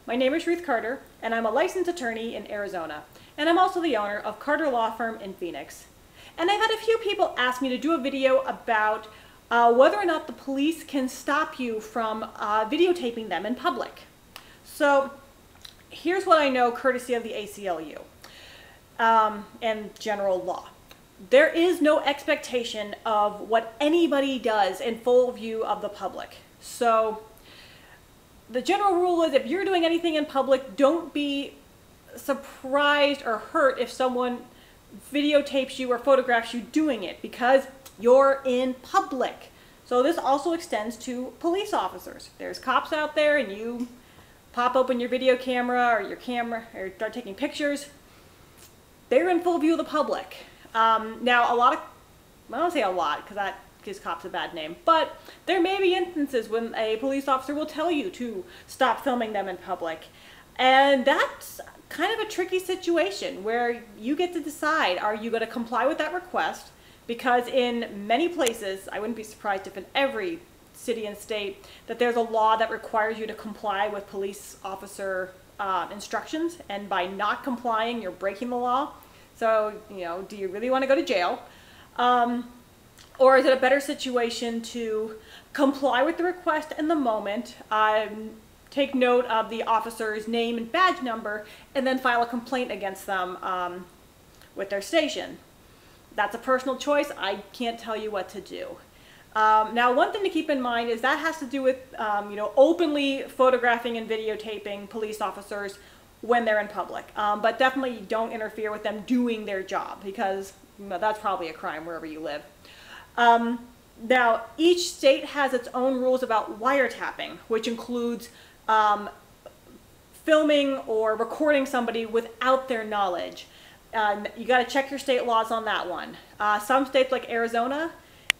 My name is Ruth Carter, and I'm a licensed attorney in Arizona. And I'm also the owner of Carter Law Firm in Phoenix. And I've had a few people ask me to do a video about whether or not the police can stop you from videotaping them in public. So here's what I know courtesy of the ACLU and general law. There is no expectation of what anybody does in full view of the public. So the general rule is if you're doing anything in public, don't be surprised or hurt if someone videotapes you or photographs you doing it, because you're in public. So this also extends to police officers. There's cops out there and you pop open your video camera or your camera or start taking pictures. They're in full view of the public. Now a lot of, I don't say a lot because that gives cops a bad name, but there may be instances when a police officer will tell you to stop filming them in public. And that's kind of a tricky situation where you get to decide, are you going to comply with that request? Because in many places, I wouldn't be surprised if in every city and state, that there's a law that requires you to comply with police officer instructions, and by not complying, you're breaking the law. So, you know, do you really want to go to jail? Or is it a better situation to comply with the request in the moment, take note of the officer's name and badge number, and then file a complaint against them with their station? That's a personal choice. I can't tell you what to do. Now, one thing to keep in mind is that has to do with you know, openly photographing and videotaping police officers when they're in public. But definitely don't interfere with them doing their job, because that's probably a crime wherever you live. Now, each state has its own rules about wiretapping, which includes filming or recording somebody without their knowledge. You got to check your state laws on that one. Some states like Arizona,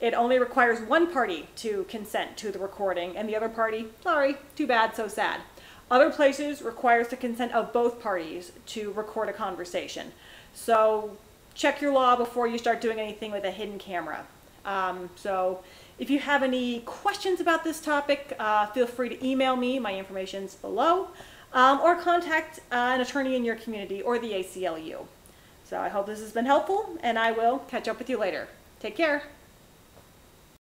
it only requires one party to consent to the recording, and the other party, sorry, too bad, so sad. Other places requires the consent of both parties to record a conversation. So check your law before you start doing anything with a hidden camera. So if you have any questions about this topic, feel free to email me, my information's below, or contact an attorney in your community or the ACLU. So I hope this has been helpful, and I will catch up with you later. Take care.